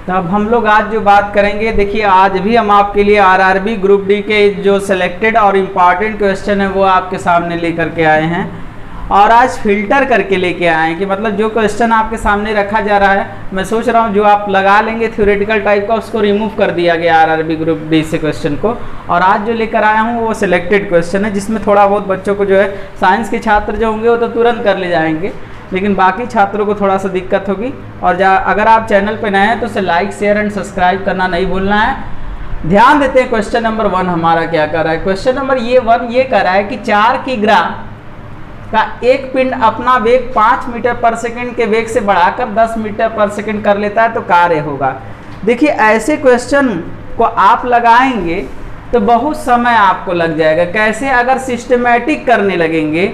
तो अब हम लोग आज जो बात करेंगे, देखिए आज भी हम आपके लिए आरआरबी ग्रुप डी के जो सिलेक्टेड और इम्पॉर्टेंट क्वेश्चन है वो आपके सामने लेकर के आए हैं। और आज फिल्टर करके लेके आए हैं कि मतलब जो क्वेश्चन आपके सामने रखा जा रहा है, मैं सोच रहा हूँ जो आप लगा लेंगे थ्योरेटिकल टाइप का उसको रिमूव कर दिया गया आरआरबी ग्रुप डी से क्वेश्चन को। और आज जो लेकर आया हूँ वो सिलेक्टेड क्वेश्चन है, जिसमें थोड़ा बहुत बच्चों को जो है साइंस के छात्र जो होंगे वो तो तुरंत कर ले जाएंगे, लेकिन बाकी छात्रों को थोड़ा सा दिक्कत होगी। और अगर आप चैनल पर नए हैं तो उसे लाइक शेयर एंड सब्सक्राइब करना नहीं भूलना है। ध्यान देते हैं क्वेश्चन नंबर 1 हमारा क्या कर रहा है। क्वेश्चन नंबर 1 ये कर रहा है कि 4 किग्रा का एक पिंड अपना वेग 5 मीटर पर सेकंड के वेग से बढ़ाकर 10 मीटर पर सेकंड कर लेता है तो कार्य होगा। देखिए ऐसे क्वेश्चन को आप लगाएंगे तो बहुत समय आपको लग जाएगा। कैसे? अगर सिस्टमेटिक करने लगेंगे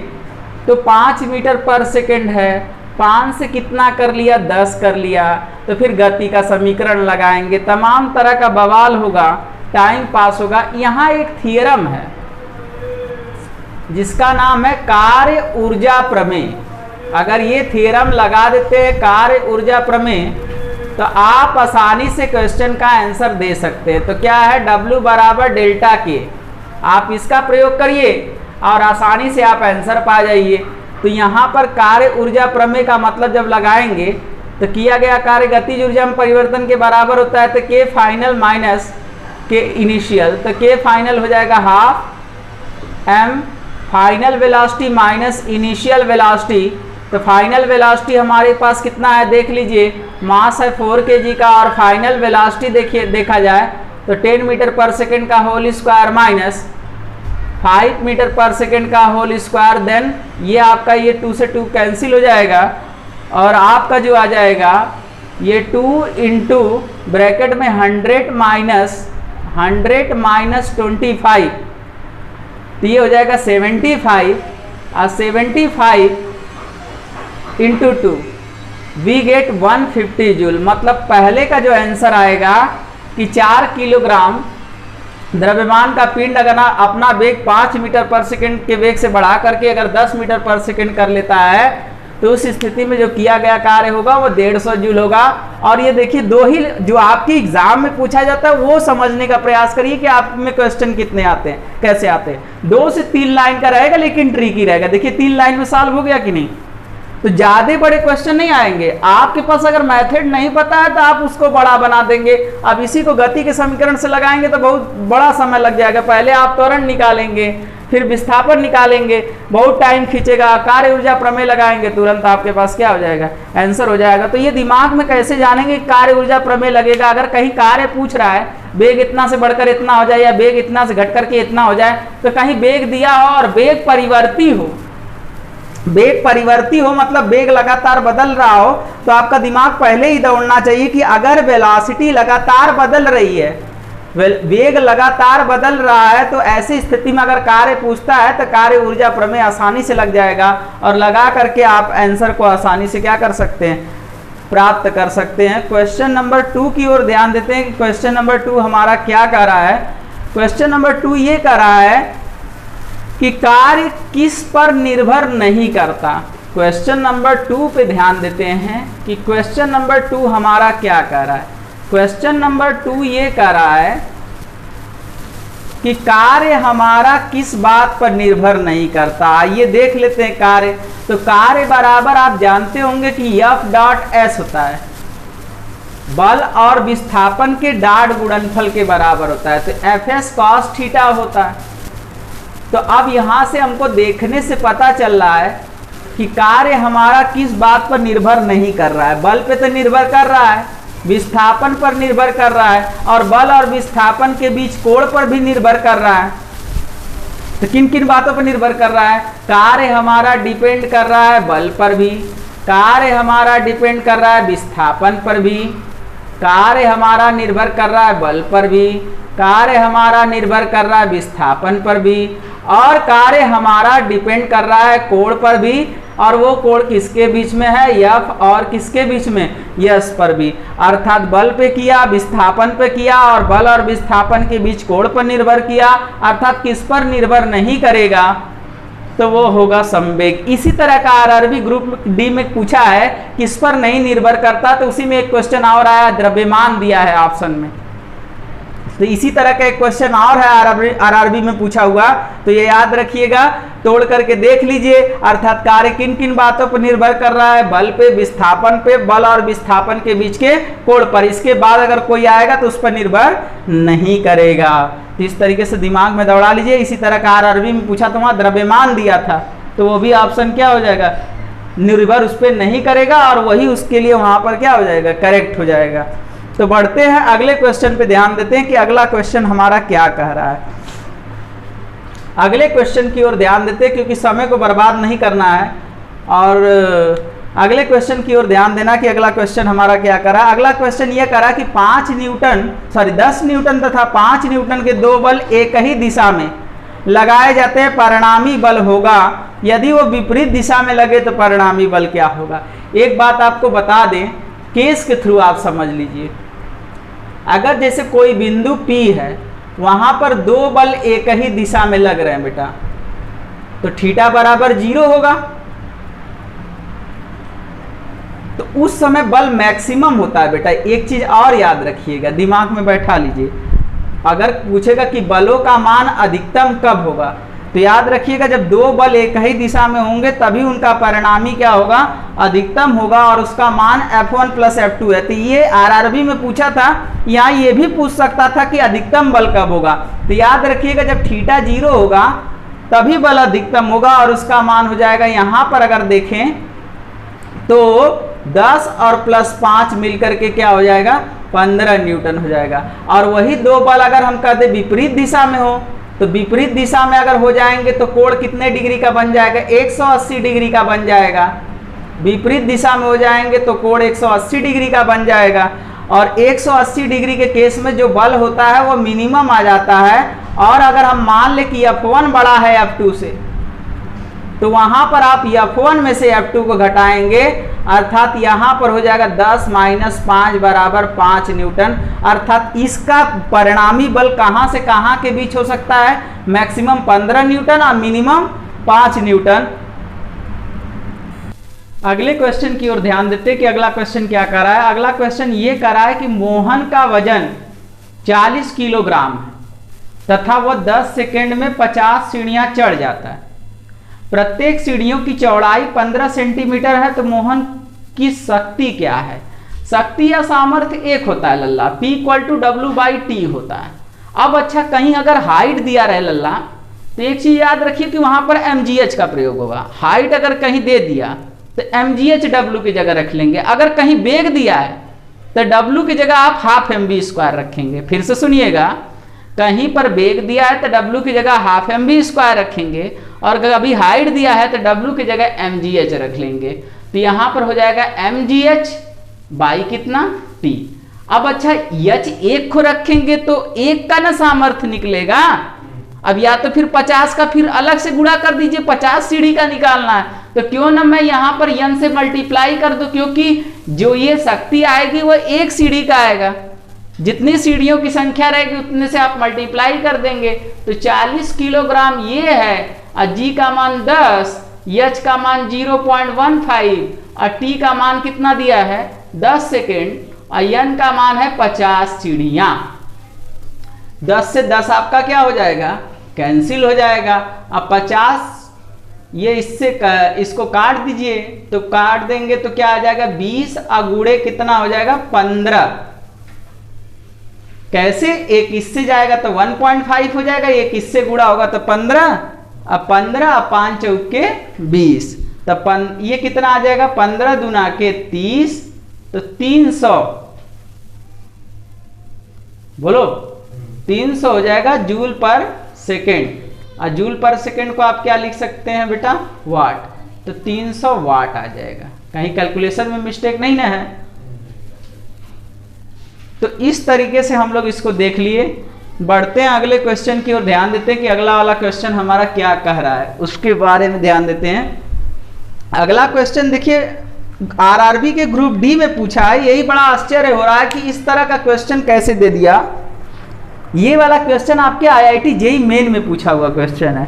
तो 5 मीटर पर सेकंड है, 5 से कितना कर लिया, 10 कर लिया, तो फिर गति का समीकरण लगाएंगे, तमाम तरह का बवाल होगा, टाइम पास होगा। यहाँ एक थियरम है जिसका नाम है कार्य ऊर्जा प्रमेय। अगर ये थ्योरम लगा देते हैं कार्य ऊर्जा प्रमेय तो आप आसानी से क्वेश्चन का आंसर दे सकते हैं। तो क्या है? W बराबर डेल्टा के। आप इसका प्रयोग करिए और आसानी से आप आंसर पा जाइए। तो यहाँ पर कार्य ऊर्जा प्रमेय का मतलब जब लगाएंगे तो किया गया कार्य गतिज ऊर्जा में परिवर्तन के बराबर होता है। तो के फाइनल माइनस के इनिशियल, तो के फाइनल हो जाएगा half m final velocity minus initial velocity. तो फाइनल वेलोसिटी हमारे पास कितना है देख लीजिए, मास है 4 kg का, और फाइनल वेलोसिटी देखिए देखा जाए तो 10 मीटर पर सेकंड का होल स्क्वायर माइनस 5 मीटर पर सेकंड का होल स्क्वायर। देन ये आपका ये 2 से 2 कैंसिल हो जाएगा और आपका जो आ जाएगा ये 2 इंटू ब्रैकेट में 100 माइनस 25, तो ये हो जाएगा 75 और 75 इंटू 2 वी गेट 150 जूल। मतलब पहले का जो आंसर आएगा कि 4 किलोग्राम द्रव्यमान का पिंड अगर अपना वेग 5 मीटर पर सेकंड के वेग से बढ़ा करके अगर 10 मीटर पर सेकंड कर लेता है तो उस स्थिति में जो किया गया कार्य होगा वो 150 जूल होगा। और ये देखिए दो ही जो आपके एग्जाम में पूछा जाता है वो समझने का प्रयास करिए कि आप में क्वेश्चन कितने आते हैं, कैसे आते हैं। 2 से 3 लाइन का रहेगा लेकिन ट्रिकी रहेगा। देखिए 3 लाइन में सॉल्व हो गया कि नहीं, तो ज्यादा बड़े क्वेश्चन नहीं आएंगे। आपके पास अगर मेथड नहीं पता है तो आप उसको बड़ा बना देंगे। अब इसी को गति के समीकरण से लगाएंगे तो बहुत बड़ा समय लग जाएगा। पहले आप त्वरण निकालेंगे, फिर विस्थापन निकालेंगे, बहुत टाइम खींचेगा। कार्य ऊर्जा प्रमेय लगाएंगे, तुरंत आपके पास क्या हो जाएगा, आंसर हो जाएगा। तो ये दिमाग में कैसे जानेंगे कार्य ऊर्जा प्रमेय लगेगा? अगर कहीं कार्य पूछ रहा है वेग इतना से बढ़कर इतना हो जाए या वेग इतना से घट करके इतना हो जाए, तो कहीं वेग दिया हो और वेग परिवर्ती हो, वेग परिवर्ती हो मतलब वेग लगातार बदल रहा हो, तो आपका दिमाग पहले ही दौड़ना चाहिए कि अगर वेलोसिटी लगातार बदल रही है, वेग लगातार बदल रहा है, तो ऐसी स्थिति में अगर कार्य पूछता है तो कार्य ऊर्जा प्रमेय आसानी से लग जाएगा और लगा करके आप आंसर को आसानी से क्या कर सकते हैं, प्राप्त कर सकते हैं। क्वेश्चन नंबर 2 की ओर ध्यान देते हैं कि क्वेश्चन नंबर 2 हमारा क्या कर रहा है। क्वेश्चन नंबर 2 ये कर रहा है कि कार्य किस पर निर्भर नहीं करता। क्वेश्चन नंबर 2 पे ध्यान देते हैं कि क्वेश्चन नंबर 2 हमारा क्या कर रहा है। क्वेश्चन नंबर 2 ये कर रहा है कि कार्य हमारा किस बात पर निर्भर नहीं करता। आइए देख लेते हैं कार्य। तो कार्य बराबर आप जानते होंगे कि F.S होता है, बल और विस्थापन के डाट गुणनफल के बराबर होता है। तो Fs cos थीटा होता है। तो अब यहां से हमको देखने से पता चल रहा है कि कार्य हमारा किस बात पर निर्भर नहीं कर रहा है। बल पे तो निर्भर कर रहा है, विस्थापन पर निर्भर कर रहा है, और बल और विस्थापन के बीच कोण पर भी निर्भर कर रहा है। तो किन किन बातों पर निर्भर कर रहा है? कार्य हमारा डिपेंड कर रहा है बल पर भी, कार्य हमारा डिपेंड कर रहा है विस्थापन पर भी, कार्य हमारा निर्भर कर रहा है बल पर भी, कार्य हमारा निर्भर कर रहा है विस्थापन पर भी, और कार्य हमारा डिपेंड कर रहा है कोण पर भी। और वो कोण किसके बीच में है? F और किसके बीच में? S पर भी। अर्थात बल पे किया, विस्थापन पे किया, और बल और विस्थापन के बीच कोण पर निर्भर किया। अर्थात किस पर निर्भर नहीं करेगा? तो वो होगा समवेग। इसी तरह का आरआरबी ग्रुप डी में पूछा है, किस पर नहीं निर्भर करता, तो उसी में एक क्वेश्चन और आया, द्रव्यमान दिया है ऑप्शन में। तो इसी तरह का एक क्वेश्चन और है आरआरबी में पूछा हुआ, तो ये याद रखिएगा, तोड़ करके देख लीजिए। अर्थात कार्य किन किन बातों पर निर्भर कर रहा है, बल पे, विस्थापन पे, बल और विस्थापन के बीच के कोण पर। इसके बाद अगर कोई आएगा तो उस पर निर्भर नहीं करेगा। तो इस तरीके से दिमाग में दौड़ा लीजिए। इसी तरह का आरआरबी में पूछा तो वहां द्रव्यमान दिया था, तो वो भी ऑप्शन क्या हो जाएगा, निर्भर उस पर नहीं करेगा, और वही उसके लिए वहां पर क्या हो जाएगा, करेक्ट हो जाएगा। तो बढ़ते हैं अगले क्वेश्चन पे ध्यान देते हैं कि अगला क्वेश्चन हमारा क्या कह रहा है। अगले क्वेश्चन की ओर ध्यान देते हैं, क्योंकि समय को बर्बाद नहीं करना है, और अगले क्वेश्चन की ओर ध्यान देना कि अगला क्वेश्चन हमारा क्या करा। अगला क्वेश्चन ये करा कि 10 न्यूटन तथा 5 न्यूटन के दो बल एक ही दिशा में लगाए जाते हैं, परिणामी बल होगा, यदि वो विपरीत दिशा में लगे तो परिणामी बल क्या होगा। एक बात आपको बता दें, केस के थ्रू आप समझ लीजिए। अगर जैसे कोई बिंदु P है, वहां पर दो बल एक ही दिशा में लग रहे हैं बेटा, तो थीटा बराबर 0 होगा, तो उस समय बल मैक्सिमम होता है बेटा। एक चीज और याद रखिएगा, दिमाग में बैठा लीजिए, अगर पूछेगा कि बलों का मान अधिकतम कब होगा, तो याद रखिएगा जब दो बल एक ही दिशा में होंगे तभी उनका परिणामी क्या होगा, अधिकतम होगा, और उसका मान F1 + F2 है। तो ये आरआरबी में पूछा था, यहाँ ये भी पूछ सकता था कि अधिकतम बल कब होगा। तो याद रखिएगा जब थीटा 0 होगा तभी बल अधिकतम होगा, और उसका मान हो जाएगा, यहाँ पर अगर देखें तो 10 और +5 मिलकर के क्या हो जाएगा, 15 न्यूटन हो जाएगा। और वही दो बल अगर हम कहते विपरीत दिशा में हो, तो विपरीत दिशा में अगर हो जाएंगे तो कोण कितने डिग्री का बन जाएगा, 180 डिग्री का बन जाएगा। विपरीत दिशा में हो जाएंगे तो कोण 180 डिग्री का बन जाएगा, और 180 डिग्री के केस में जो बल होता है वो मिनिमम आ जाता है। और अगर हम मान ले कि F1 बड़ा है F2 से, तो वहां पर आप F1 में से F2 को घटाएंगे, अर्थात यहां पर हो जाएगा 10 - 5 बराबर 5 न्यूटन। अर्थात इसका परिणामी बल कहां से कहां के बीच हो सकता है, मैक्सिमम 15 न्यूटन और मिनिमम 5 न्यूटन। अगले क्वेश्चन की ओर ध्यान देते कि अगला क्वेश्चन क्या कर रहा है। अगला क्वेश्चन ये कर रहा है कि मोहन का वजन 40 किलोग्राम है तथा वह 10 सेकेंड में 50 सीढ़ियां चढ़ जाता है। प्रत्येक सीढ़ियों की चौड़ाई 15 सेंटीमीटर है, तो मोहन की शक्ति क्या है। शक्ति या सामर्थ्य एक होता है लल्ला, P = W/T होता है। अब अच्छा, कहीं अगर हाइट दिया रहे लल्ला, तो एक चीज याद रखिए कि वहां पर mgh का प्रयोग होगा। हाइट अगर कहीं दे दिया तो mgh W की जगह रख लेंगे। अगर कहीं वेग दिया है तो W की जगह आप ½ mv² रखेंगे। फिर से सुनिएगा, कहीं पर वेग दिया है तो W की जगह ½ mv² रखेंगे, और अभी हाइट दिया है तो W की जगह mgh रख लेंगे। तो यहां पर हो जाएगा mgh बाई कितना, T। अब अच्छा, h एक को रखेंगे तो एक का ना सामर्थ्य निकलेगा। अब या तो फिर 50 का फिर अलग से गुणा कर दीजिए, 50 सीढ़ी का निकालना है, तो क्यों ना मैं यहाँ पर n से मल्टीप्लाई कर दूं, क्योंकि जो ये शक्ति आएगी वो एक सीढ़ी का आएगा। जितनी सीढ़ियों की संख्या रहेगी उतने से आप मल्टीप्लाई कर देंगे। तो 40 किलोग्राम ये है, और g का मान 10, h का मान 0.15, और t का मान कितना दिया है 10 सेकेंड, और n का मान है 50 सीढ़ियां। 10 से 10 आपका क्या हो जाएगा, कैंसिल हो जाएगा। अब 50 ये इसको काट दीजिए, तो काट देंगे तो क्या आ जाएगा 20, अगुड़े कितना हो जाएगा 15। कैसे, एक इससे जाएगा तो 1.5 हो जाएगा, एक इससे गुणा होगा तो 15, अब 15 और 5 चौके 20, तब ये कितना आ जाएगा 15 दूना के 30, तो 300, बोलो 300 हो जाएगा जूल पर सेकेंड। और जूल पर सेकेंड को आप क्या लिख सकते हैं बेटा, वाट। तो 300 वाट आ जाएगा। कहीं कैलकुलेशन में मिस्टेक नहीं ना है। तो इस तरीके से हम लोग इसको देख लिए। बढ़ते हैं अगले क्वेश्चन की ओर, ध्यान देते हैं कि अगला वाला क्वेश्चन हमारा क्या कह रहा है, उसके बारे में ध्यान देते हैं। अगला क्वेश्चन देखिए, आरआरबी के ग्रुप डी में पूछा है। यही बड़ा आश्चर्य हो रहा है कि इस तरह का क्वेश्चन कैसे दे दिया। ये वाला क्वेश्चन आपके आईआईटी जेईई मेन में पूछा हुआ क्वेश्चन है।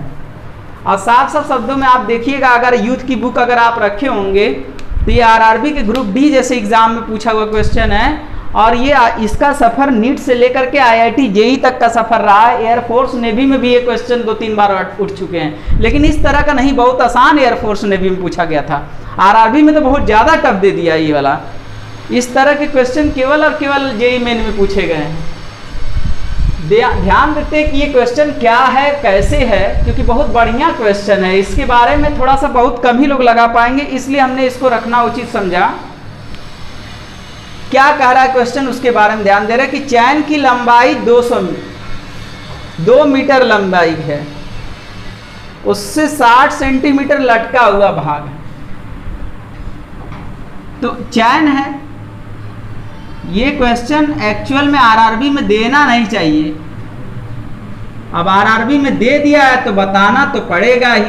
और साफ साफ शब्दों में आप देखिएगा, अगर यूथ की बुक अगर आप रखे होंगे तो ये आरआरबी के ग्रुप डी जैसे एग्जाम में पूछा हुआ क्वेश्चन है, और ये इसका सफ़र नीट से लेकर के आईआईटी जेई तक का सफ़र रहा है। एयरफोर्स नेवी में भी ये क्वेश्चन 2-3 बार उठ चुके हैं, लेकिन इस तरह का नहीं, बहुत आसान एयरफोर्स नेवी में पूछा गया था। आरआरबी में तो बहुत ज़्यादा टफ दे दिया ये वाला। इस तरह के क्वेश्चन केवल और केवल जेई मेन में पूछे गए हैं। ध्यान देते हैं कि ये क्वेश्चन क्या है, कैसे है, क्योंकि बहुत बढ़िया क्वेश्चन है। इसके बारे में थोड़ा सा बहुत कम ही लोग लगा पाएंगे, इसलिए हमने इसको रखना उचित समझा। क्या कह रहा है क्वेश्चन, उसके बारे में ध्यान दे रहे हैं कि चैन की लंबाई 2 मीटर लंबाई है, उससे 60 सेंटीमीटर लटका हुआ भाग है। तो चैन है, ये क्वेश्चन एक्चुअल में आरआरबी में देना नहीं चाहिए। अब आरआरबी में दे दिया है तो बताना तो पड़ेगा ही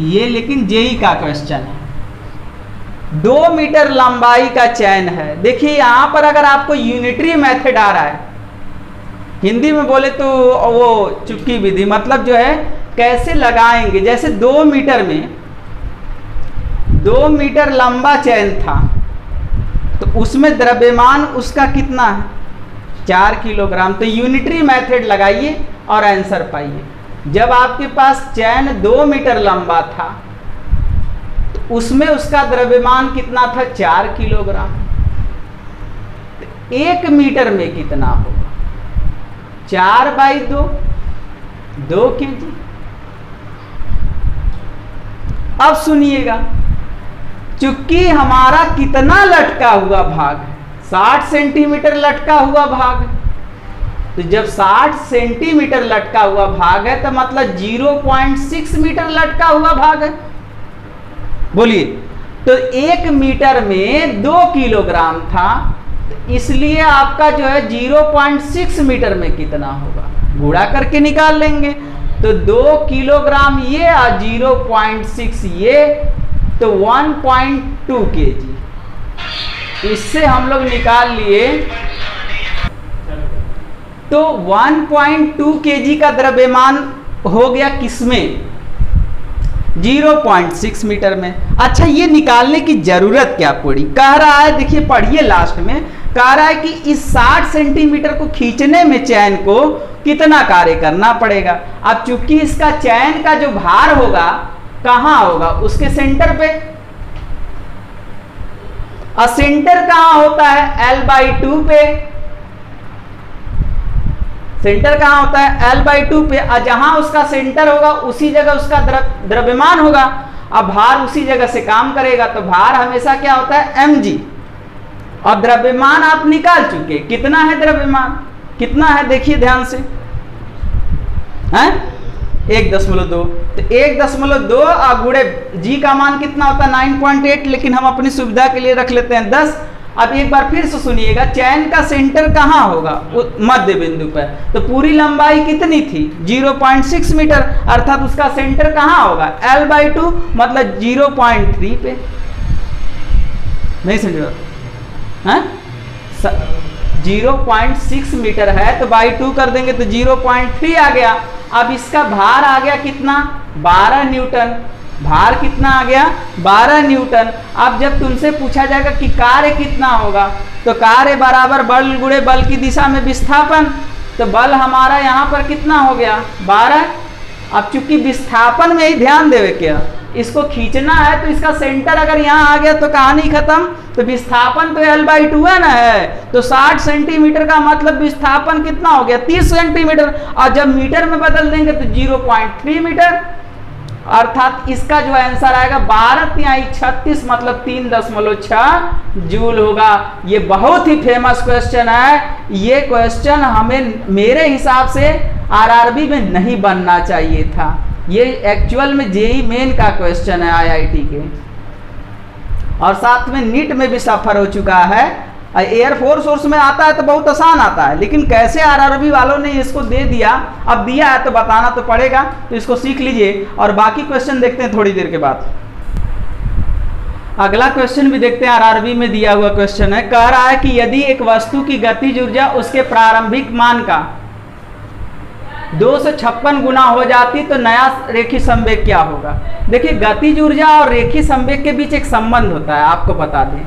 ये, लेकिन जेई का क्वेश्चन है। 2 मीटर लंबाई का चैन है। देखिए यहां पर अगर आपको यूनिटरी मेथड आ रहा है, हिंदी में बोले तो वो चुटकी विधि, मतलब जो है कैसे लगाएंगे। जैसे 2 मीटर में 2 मीटर लंबा चैन था, तो उसमें द्रव्यमान उसका कितना है, 4 किलोग्राम। तो यूनिटरी मेथड लगाइए और आंसर पाइए। जब आपके पास चैन 2 मीटर लंबा था तो उसमें उसका द्रव्यमान कितना था, 4 किलोग्राम। 1 मीटर में कितना होगा, 4/2, 2 kg। अब सुनिएगा, चूंकि हमारा कितना लटका हुआ भाग है, 60 सेंटीमीटर लटका हुआ भाग है। तो जब 60 सेंटीमीटर लटका हुआ भाग है तो मतलब 0.6 मीटर लटका हुआ भाग है। बोलिए, तो 1 मीटर में 2 किलोग्राम था, इसलिए आपका जो है 0.6 मीटर में कितना होगा, गुणा करके निकाल लेंगे। तो 2 किलोग्राम ये और 0.6 ये, तो 1.2 kg। इससे हम लोग निकाल लिए, तो 1.2 kg का द्रव्यमान हो गया किसमें, 0.6 मीटर में। अच्छा, ये निकालने की जरूरत क्या पड़ी, कह रहा है, देखिए पढ़िए लास्ट में, कह रहा है कि इस 60 सेंटीमीटर को खींचने में चैन को कितना कार्य करना पड़ेगा। अब चूंकि इसका चैन का जो भार होगा कहां होगा, उसके सेंटर पे, और सेंटर कहां होता है, L/2 पे। सेंटर कहां होता है, L/2 पे, और जहां उसका सेंटर होगा उसी जगह उसका द्रव्यमान होगा। अब भार उसी जगह से काम करेगा, तो भार हमेशा क्या होता है, mg। और द्रव्यमान आप निकाल चुके, कितना है द्रव्यमान, कितना है, देखिए ध्यान से, हैं 1.2। तो 1.2 और गुणे g का मान कितना होता है, 9.8, लेकिन हम अपनी सुविधा के लिए रख लेते हैं 10। अब एक बार फिर से सुनिएगा, चैन का सेंटर कहाँ होगा, मध्य बिंदु पर। तो पूरी लंबाई कितनी थी, 0.6 मीटर, अर्थात उसका सेंटर कहाँ होगा, L/2, मतलब 0.3 पे। नहीं समझ रहा, 0.6 मीटर है तो बाई 2 कर देंगे तो 0.3 आ गया। अब इसका भार आ गया कितना, 12 न्यूटन। भार कितना आ गया, 12 न्यूटन। अब जब तुमसे पूछा जाएगा कि कार्य कितना होगा, तो कार्य बराबर बल गुणे बल की दिशा में विस्थापन। तो बल हमारा यहाँ पर कितना हो गया, 12। अब चूंकि विस्थापन में ही ध्यान देवे, क्या इसको खींचना है, तो इसका सेंटर अगर यहाँ आ गया तो कहानी खत्म। तो विस्थापन तो L/2 है ना, है तो 60 सेंटीमीटर का मतलब विस्थापन कितना हो गया, 30 सेंटीमीटर। और जब मीटर में बदल देंगे तो 0.3 मीटर, अर्थात इसका जो आंसर आएगा 12×36 मतलब 3.6 जूल होगा। ये बहुत ही फेमस क्वेश्चन है। ये क्वेश्चन हमें मेरे हिसाब से आरआरबी में नहीं बनना चाहिए था। ये एक्चुअल में जेई मेन का क्वेश्चन है आईआईटी के, और साथ में नीट में भी सफर हो चुका है। एयरफोर्स में आता है तो बहुत आसान आता है, लेकिन कैसे आरआरबी वालों ने इसको दे दिया, अब दिया है तो बताना तो पड़ेगा। तो इसको सीख लीजिए और बाकी क्वेश्चन देखते हैं थोड़ी देर के बाद। अगला क्वेश्चन भी देखते हैं, आरआरबी में दिया हुआ क्वेश्चन है। कह रहा है कि यदि एक वस्तु की गतिज ऊर्जा उसके प्रारंभिक मान का 256 गुना हो जाती तो नया रेखीय संवेग क्या होगा। देखिए गतिज ऊर्जा और रेखीय संवेग के बीच एक संबंध होता है, आपको बता दें,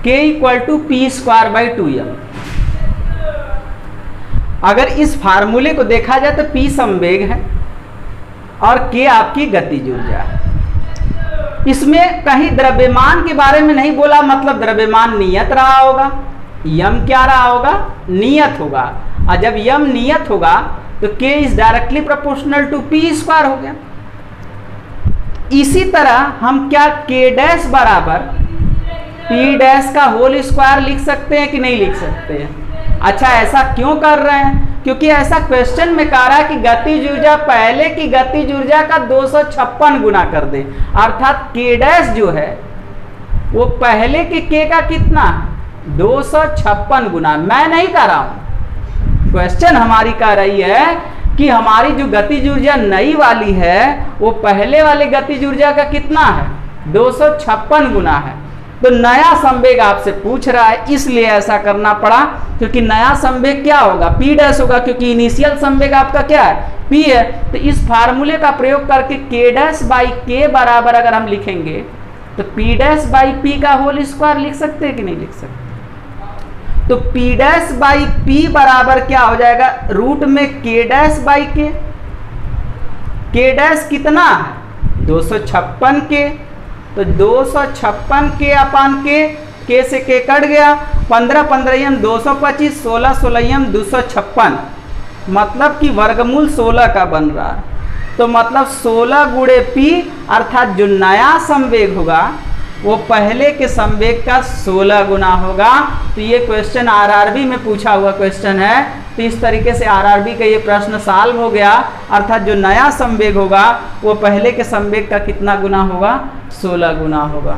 k = p²/2m। अगर इस फार्मूले को देखा जाए तो p संवेग है और k आपकी गतिज ऊर्जा है। इसमें कहीं द्रव्यमान के बारे में नहीं बोला, मतलब द्रव्यमान नियत रहा होगा, यम क्या रहा होगा, नियत होगा। और जब यम नियत होगा तो k is directly proportional to p² हो गया। इसी तरह हम क्या k डैश बराबर p' का होल स्क्वायर लिख सकते हैं कि नहीं लिख सकते हैं। अच्छा ऐसा क्यों कर रहे हैं, क्योंकि ऐसा क्वेश्चन में कह रहा है कि गतिज ऊर्जा पहले की गतिज ऊर्जा का 256 गुना कर दे, अर्थात k डैश जो है वो पहले के k का कितना है, 256 गुना। मैं नहीं कर रहा हूं, क्वेश्चन हमारी कह रही है कि हमारी जो गतिज ऊर्जा नई वाली है वो पहले वाले गतिज ऊर्जा का कितना है, 256 गुना है। तो नया संवेग आपसे पूछ रहा है, इसलिए ऐसा करना पड़ा, क्योंकि नया संवेग क्या होगा, p डैश होगा, क्योंकि इनिशियल संवेग आपका क्या है, p है। तो इस फार्मूले का प्रयोग करके k डैश बाई k बराबर अगर हम लिखेंगे तो p डैश बाई p का होल स्क्वायर लिख सकते हैं कि नहीं लिख सकते। तो p डैश बाई p बराबर क्या हो जाएगा, रूट में k dash by k dash कितना है, 256 k, तो 256 k अपान k से k कट गया, 15 15 225, 16 16 256, मतलब कि वर्गमूल 16 का बन रहा है। तो मतलब 16 गुणे p, अर्थात जो नया संवेग होगा वो पहले के संवेग का 16 गुना होगा। तो ये क्वेश्चन आरआरबी में पूछा हुआ क्वेश्चन है, तो इस तरीके से आरआरबी का ये प्रश्न सॉल्व हो गया, अर्थात जो नया संवेग होगा वो पहले के संवेग का कितना गुना होगा, 16 गुना होगा।